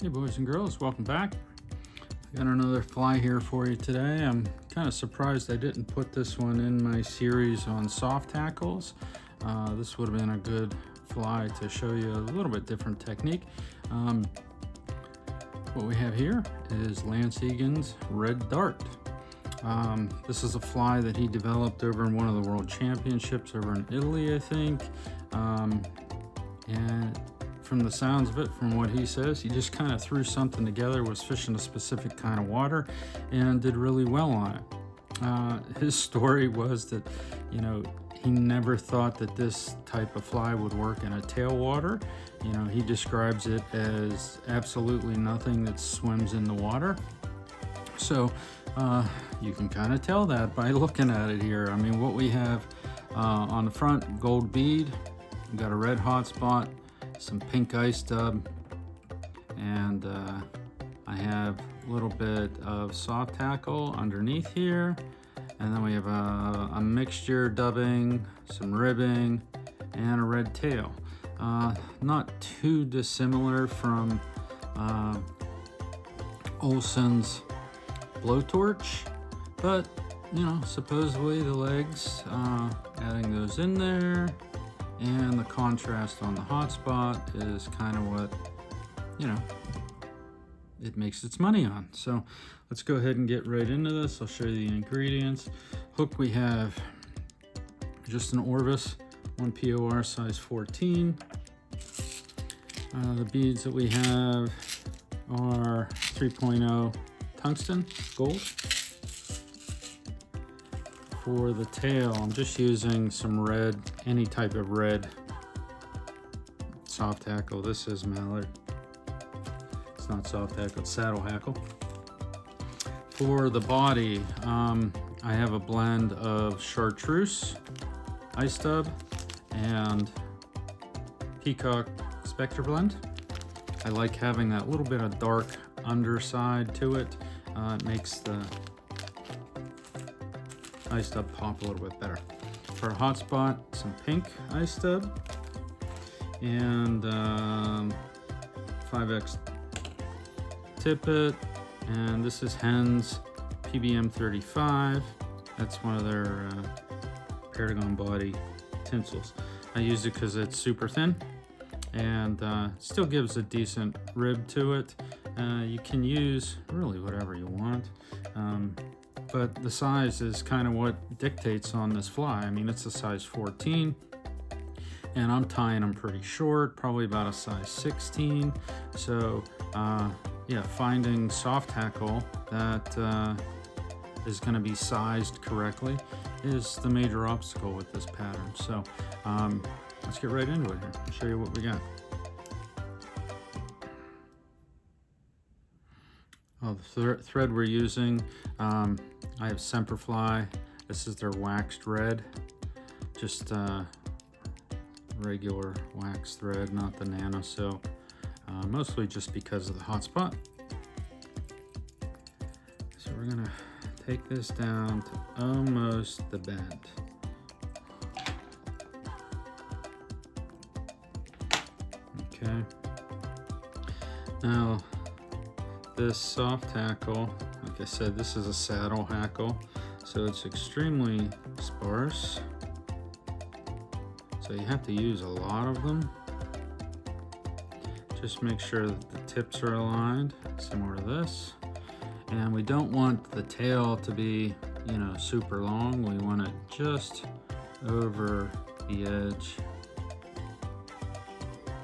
Hey boys and girls, welcome back. I got another fly here for you today. I'm kind of surprised I didn't put this one in my series on soft tackles. This would have been a good fly to show you a little bit different technique. What we have here is Lance Egan's Red Dart. This is a fly that he developed over in one of the world championships over in Italy, I think. And from the sounds of it, from what he says, he just kind of threw something together, was fishing a specific kind of water, and did really well on it. His story was that, he never thought that this type of fly would work in a tailwater. He describes it as absolutely nothing that swims in the water. So you can kind of tell that by looking at it here. I mean, what we have on the front, gold bead, we've got a red hot spot, some pink ice dub, and I have a little bit of soft tackle underneath here, and then we have a mixture dubbing, some ribbing, and a red tail. Not too dissimilar from Olson's blowtorch, but supposedly the legs, adding those in there, and the contrast on the hot spot is kind of what it makes its money on. So let's go ahead and get right into this. I'll show you the ingredients. Hook, we have just an Orvis 1 POR size 14. The beads that we have are 3.0 tungsten gold. For the tail, I'm just using some red, any type of red soft hackle. This is mallard. It's not soft hackle, it's saddle hackle. For the body, I have a blend of chartreuse, ice dub, and peacock spectre blend. I like having that little bit of dark underside to it. It makes the ice dub pop a little bit better. For a hot spot, some pink ice dub and 5X tippet, and this is Hen's PBM 35. That's one of their Paragon body tinsels. I use it because it's super thin and still gives a decent rib to it. You can use really whatever you want. But the size is kind of what dictates on this fly. I mean, it's a size 14, and I'm tying them pretty short, probably about a size 16. So, yeah, finding soft tackle that is going to be sized correctly is the major obstacle with this pattern. So, let's get right into it here. I'll show you what we got. The thread we're using, I have Semperfly. This is their waxed red, just regular wax thread, not the nano silk, mostly just because of the hot spot. So we're gonna take this down to almost the bend. Okay. Now, this soft hackle, like I said, this is a saddle hackle, so it's extremely sparse. So you have to use a lot of them. Just make sure that the tips are aligned, similar to this. And we don't want the tail to be, super long. We want it just over the edge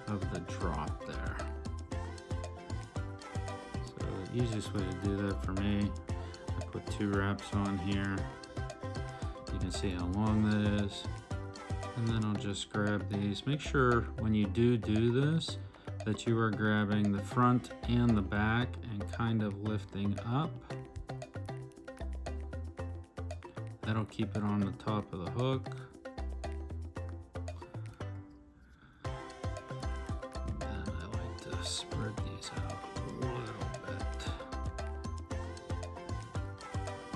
of the drop there. The easiest way to do that for me, I put 2 wraps on here. You can see how long that is. And then I'll just grab these. Make sure when you do this that you are grabbing the front and the back and kind of lifting up. That'll keep it on the top of the hook. And then I like to spread these out a little bit.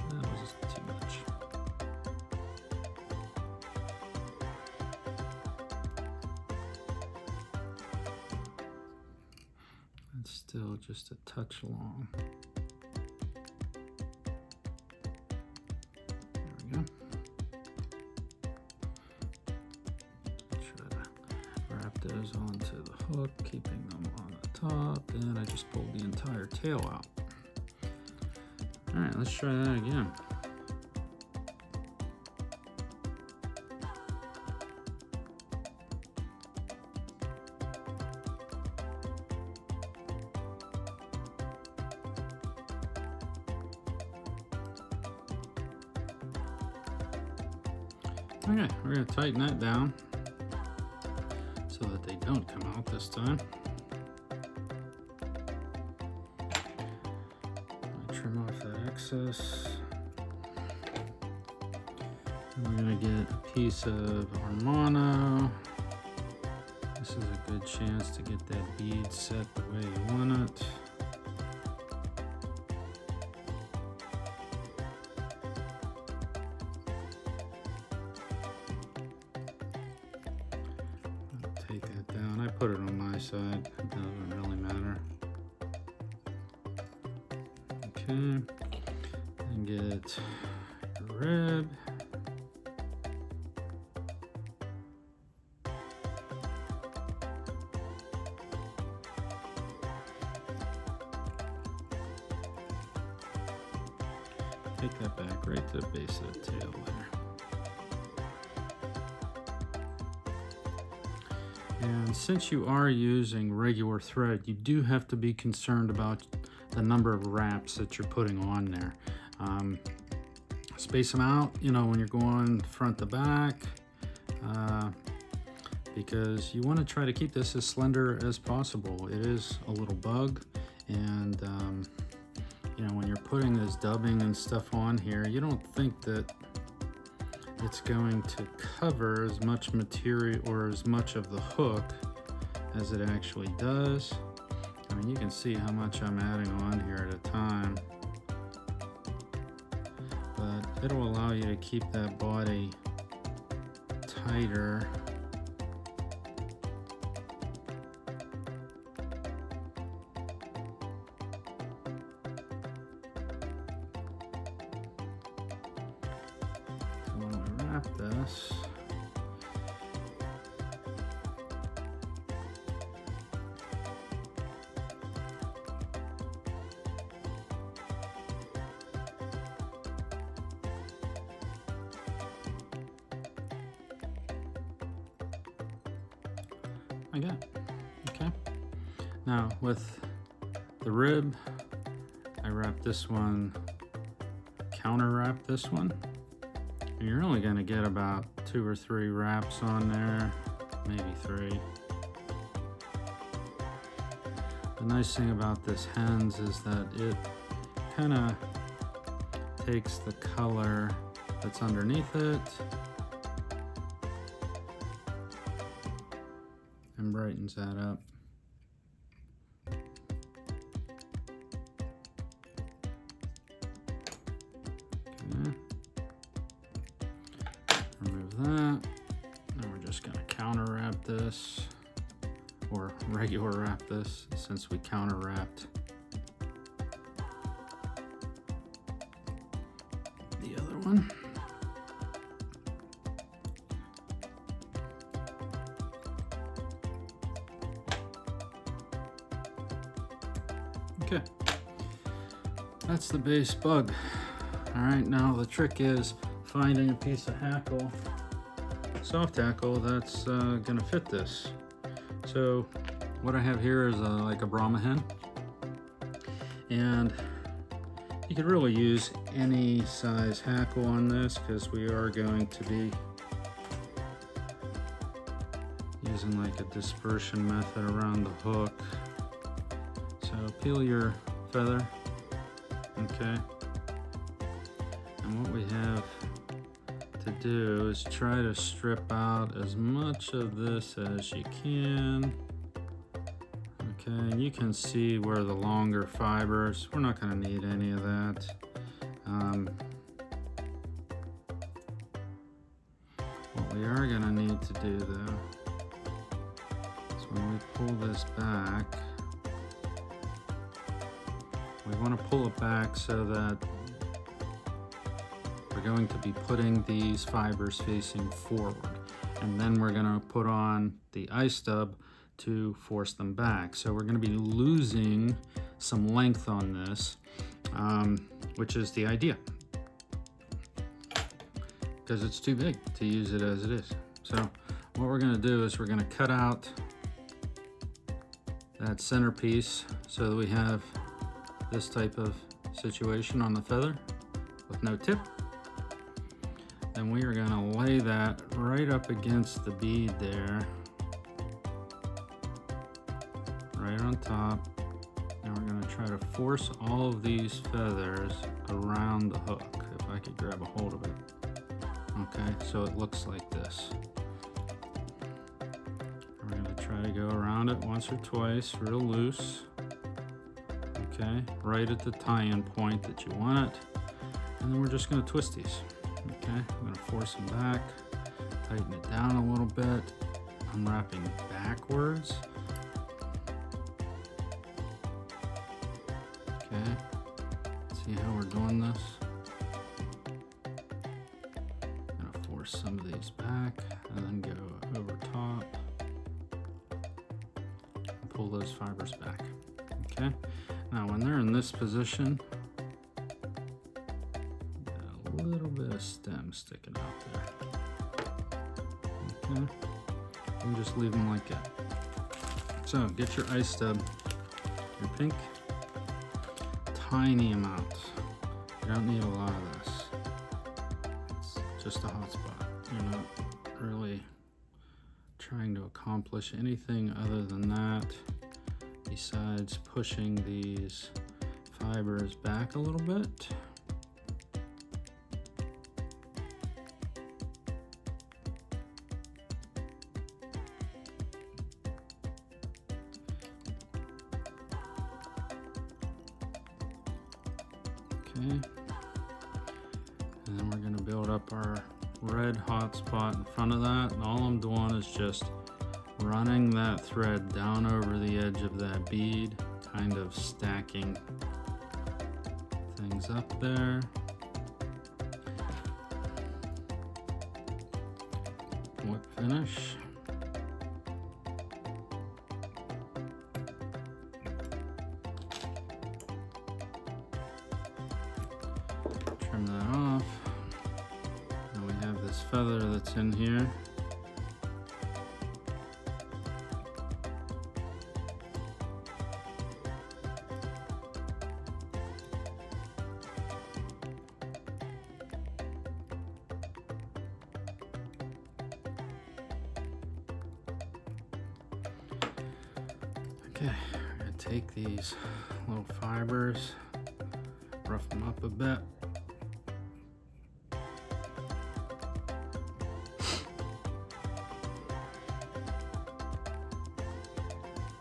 That was too much. Let's still just a touch long. There we go. Try to wrap those onto the hook, keeping them on the top, and I just pulled the entire tail out. All right, let's try that again. Okay, we're going to tighten that down so that they don't come out this time. Trim off that excess. And we're going to get a piece of Armano. This is a good chance to get that bead set the way you want it. Take that down. I put it on my side. It doesn't really matter. Okay. And get a rib. Take that back right to the base of the tail there. And since you are using regular thread, you do have to be concerned about the number of wraps that you're putting on there. Space them out, you know, when you're going front to back, because you want to try to keep this as slender as possible. It is a little bug, and you know, when you're putting this dubbing and stuff on here, you don't think that it's going to cover as much material or as much of the hook as it actually does. I mean, you can see how much I'm adding on here at a time, but it'll allow you to keep that body tighter. This. Again. Okay. Now with the rib, I wrap this one, counter wrap this one. And you're only going to get about 2 or 3 wraps on there, maybe 3. The nice thing about this hens is that it kind of takes the color that's underneath it and brightens that up. Okay. Remove that. Now we're just going to counter wrap this, or regular wrap this, since we counter wrapped the other one. Okay, that's the base bug. All right, now the trick is finding a piece of hackle, soft hackle, that's gonna fit this. So what I have here is like a Brahma hen, and you could really use any size hackle on this because we are going to be using like a dispersion method around the hook. So peel your feather, okay? And what we have to do is try to strip out as much of this as you can. Okay, and you can see where the longer fibers, we're not going to need any of that. What we are going to need to do though is when we pull this back, We want to pull it back so that we're going to be putting these fibers facing forward. And then we're going to put on the ice stub to force them back. So we're going to be losing some length on this, which is the idea, because it's too big to use it as it is. So what we're going to do is we're going to cut out that centerpiece so that we have this type of situation on the feather with no tip. Then we are going to lay that right up against the bead there, right on top, and we're going to try to force all of these feathers around the hook, if I could grab a hold of it. Okay, so it looks like this. We're going to try to go around it once or twice, real loose. Okay, right at the tie-in point that you want it. And then we're just going to twist these. Okay, I'm going to force them back, tighten it down a little bit. I'm wrapping backwards. Okay, see how we're doing this? I'm going to force some of these back and then go over top and pull those fibers back. Okay, now when they're in this position, a little bit of stem sticking out there. Okay, and just leave them like that. So get your ice stub, your pink, tiny amounts. You don't need a lot of this. It's just a hot spot. You're not really trying to accomplish anything other than that, besides pushing these fibers back a little bit. Okay, and then we're going to build up our red hot spot in front of that, and all I'm doing is just running that thread down over the edge of that bead, kind of stacking things up there. Whip finish. Trim that off. Now we have this feather that's in here. Okay, I'm going to take these little fibers, rough them up a bit.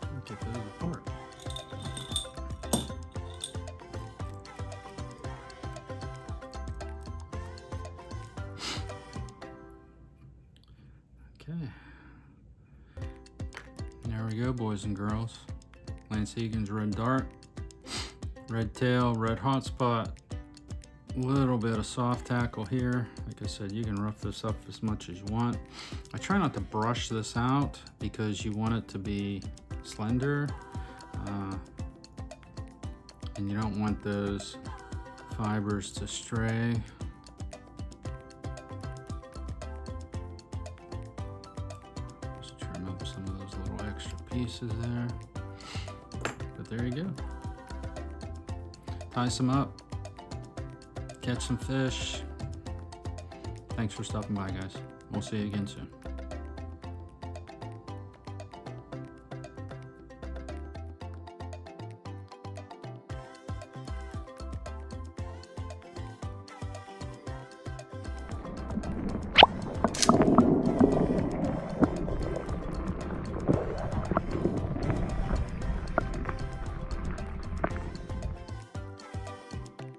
And get those apart. Okay. There we go, boys and girls. Lance Egan's red dart, red tail, red hot spot, little bit of soft tackle here. Like I said, you can rough this up as much as you want. I try not to brush this out because you want it to be slender, and you don't want those fibers to stray. Just trim up some of those little extra pieces there. But there you go. Tie some up, catch some fish. Thanks for stopping by, guys. We'll see you again soon.